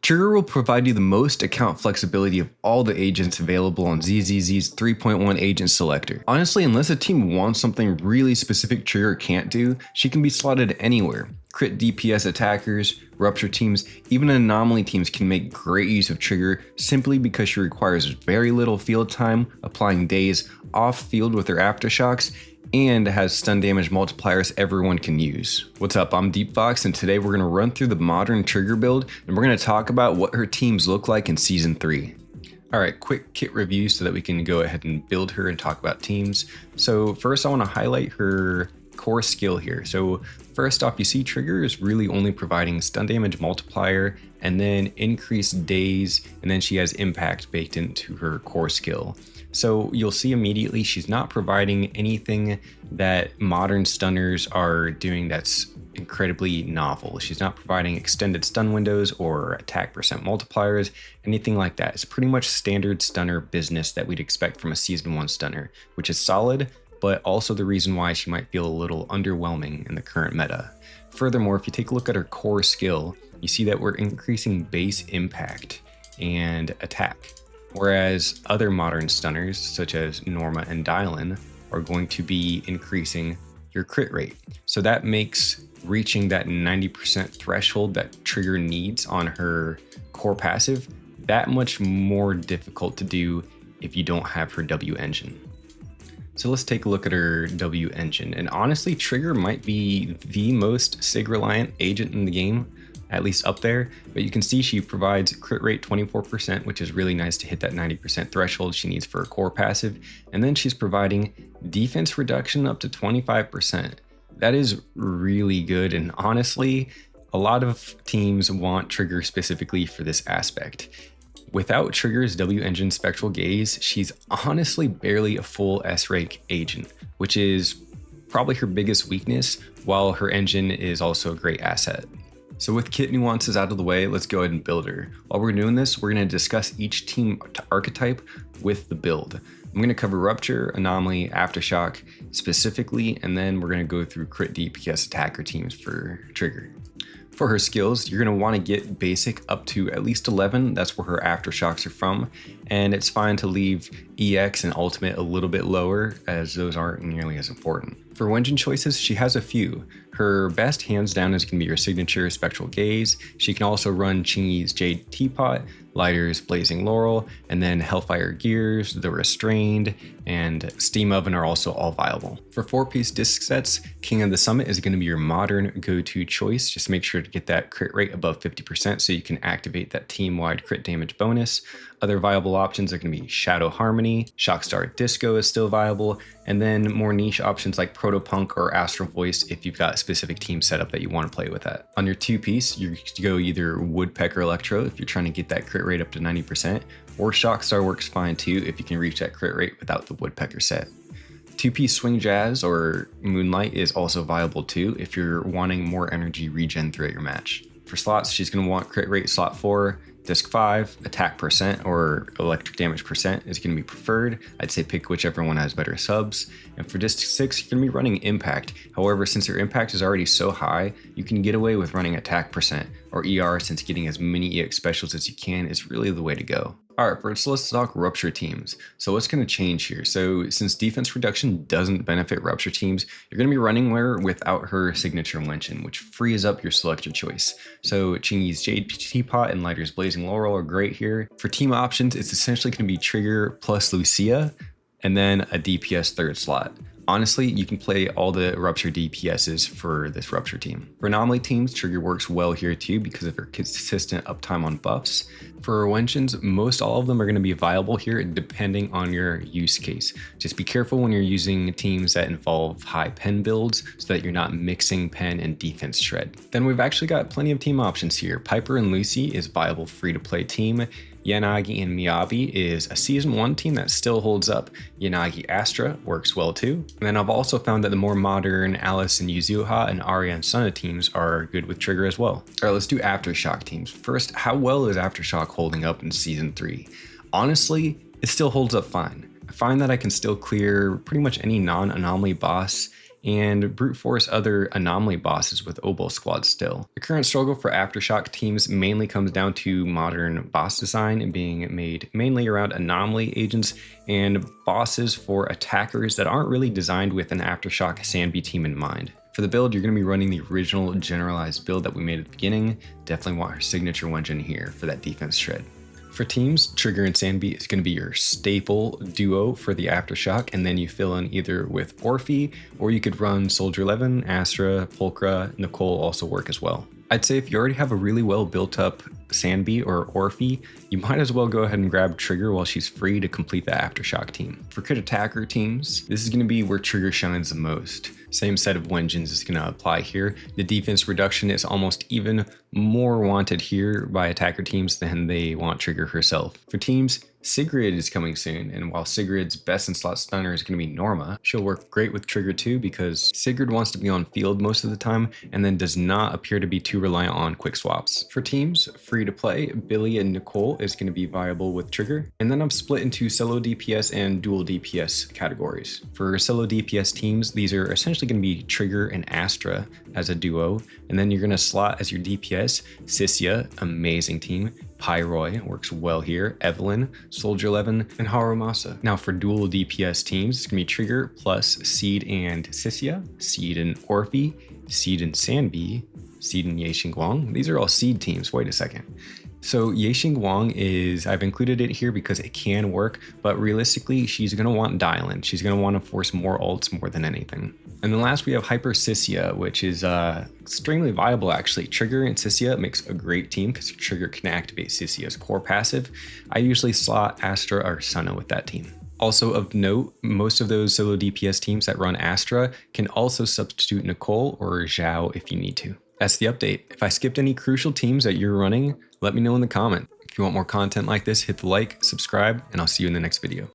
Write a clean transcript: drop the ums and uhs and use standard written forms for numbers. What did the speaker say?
Trigger will provide you the most account flexibility of all the agents available on ZZZ's 3.1 agent selector. Honestly, unless a team wants something really specific Trigger can't do, she can be slotted anywhere. Crit DPS attackers, Rupture teams, even anomaly teams can make great use of Trigger simply because she requires very little field time, applying days off field with her aftershocks, and has stun damage multipliers everyone can use. What's up, I'm Deep Fox, and today we're going to run through the modern Trigger build and we're going to talk about what her teams look like in Season 3. Alright, quick kit review so that we can go ahead and build her and talk about teams. So first I want to highlight her core skill here. So first off, you see Trigger is really only providing stun damage multiplier and then increased days, and then she has impact baked into her core skill. So you'll see immediately she's not providing anything that modern stunners are doing that's incredibly novel. She's not providing extended stun windows or attack percent multipliers, anything like that. It's pretty much standard stunner business that we'd expect from a Season 1 stunner, which is solid, but also the reason why she might feel a little underwhelming in the current meta. Furthermore, if you take a look at her core skill, you see that we're increasing base impact and attack, whereas other modern stunners such as Norma and Dialyn are going to be increasing your crit rate. So that makes reaching that 90% threshold that Trigger needs on her core passive that much more difficult to do if you don't have her W engine. So let's take a look at her W engine, and honestly Trigger might be the most SIG reliant agent in the game, at least up there, but you can see she provides crit rate 24%, which is really nice to hit that 90% threshold she needs for her core passive, and then she's providing defense reduction up to 25%. That is really good, and honestly a lot of teams want Trigger specifically for this aspect. Without Trigger's W engine spectral gaze, she's honestly barely a full S-rank agent, which is probably her biggest weakness, while her engine is also a great asset. So with kit nuances out of the way, let's go ahead and build her. While we're doing this, we're going to discuss each team archetype with the build. I'm going to cover Rupture, Anomaly, Aftershock specifically, and then we're going to go through crit DPS attacker teams for Trigger. For her skills, you're going to want to get basic up to at least 11, that's where her aftershocks are from, and it's fine to leave EX and ultimate a little bit lower as those aren't nearly as important. For engine choices, she has a few. Her best hands down is going to be her signature Spectral Gaze. She can also run Chingy's Jade Teapot, Lighter's Blazing Laurel, and then Hellfire Gears, the Restrained, and Steam Oven are also all viable. For 4-piece disc sets, King of the Summit is going to be your modern go-to choice. Just make sure to get that crit rate above 50% so you can activate that team-wide crit damage bonus. Other viable options are going to be Shadow Harmony, Shockstar Disco is still viable, and then more niche options like Protopunk or Astral Voice if you've got a specific team setup that you want to play with that. On your 2-piece, you go either Woodpecker Electro if you're trying to get that crit rate up to 90%, or Shockstar works fine too if you can reach that crit rate without the Woodpecker set. 2-piece Swing Jazz or Moonlight is also viable too if you're wanting more energy regen throughout your match. For slots, she's going to want crit rate slot 4, disc 5, attack percent or electric damage percent is going to be preferred. I'd say pick whichever one has better subs. And for disc 6, you're going to be running impact. However, since your impact is already so high, you can get away with running attack percent or ER, since getting as many EX specials as you can is really the way to go. Alright, first let's talk Rupture teams. So what's going to change here? So since defense reduction doesn't benefit Rupture teams, you're going to be running her without her signature mention, which frees up your selector choice. So Chingy's Jade Teapot and Lighter's Blazing Laurel are great here. For team options, it's essentially going to be Trigger plus Lucia, and then a DPS third slot. Honestly, you can play all the Rupture DPSs for this Rupture team. For Anomaly teams, Trigger works well here too because of her consistent uptime on buffs. For Wenshins, most all of them are going to be viable here depending on your use case. Just be careful when you're using teams that involve high pen builds so that you're not mixing pen and defense shred. Then we've actually got plenty of team options here. Piper and Lucy is viable free-to-play team. Yanagi and Miyabi is a Season 1 team that still holds up. Yanagi Astra works well too. And then I've also found that the more modern Alice and Yuzuha and Arya and Sana teams are good with Trigger as well. Alright, let's do Aftershock teams. First, how well is Aftershock holding up in Season 3? Honestly, it still holds up fine. I find that I can still clear pretty much any non-anomaly boss and brute force other anomaly bosses with Oboe Squad still. The current struggle for Aftershock Teams mainly comes down to modern boss design and being made mainly around anomaly agents and bosses for attackers that aren't really designed with an Aftershock SanZ team in mind. For the build, you're going to be running the original generalized build that we made at the beginning. Definitely want her signature Wenjin here for that defense shred. For teams, Trigger and SanZ is going to be your staple duo for the Aftershock, and then you fill in either with Orphe, or you could run Soldier 11, Astra, Pulchra, Nicole also work as well. I'd say if you already have a really well built up SanZ or Orphe, you might as well go ahead and grab Trigger while she's free to complete the Aftershock team. For crit attacker teams, this is going to be where Trigger shines the most. Same set of Wenjins is going to apply here. The defense reduction is almost even more wanted here by attacker teams than they want Trigger herself. For teams, Sigrid is coming soon, and while Sigrid's best in slot stunner is going to be Norma, she'll work great with Trigger too because Sigrid wants to be on field most of the time and then does not appear to be too reliant on quick swaps. For teams, free to play, Billy and Nicole is going to be viable with Trigger, and then I'm split into solo DPS and dual DPS categories. For solo DPS teams, these are essentially going to be Trigger and Astra as a duo, and then you're going to slot as your DPS Cissia, amazing team, Pyroy works well here, Evelyn, Soldier 11, and Harumasa. Now for dual DPS teams, it's gonna be Trigger plus Seed and Cissia, Seed and Orphe, Seed and SanZ, Seed and Yexingguang. These are all Seed teams, wait a second. So Yexingguang is, I've included it here because it can work, but realistically, she's gonna want Dialyn. She's gonna wanna force more ults more than anything. And then last we have Hyper Cissia, which is extremely viable actually. Trigger and Cissia makes a great team because Trigger can activate Cissia's core passive. I usually slot Astra or Senna with that team. Also of note, most of those solo DPS teams that run Astra can also substitute Nicole or Zhao if you need to. That's the update. If I skipped any crucial teams that you're running, let me know in the comment. If you want more content like this, hit the like, subscribe, and I'll see you in the next video.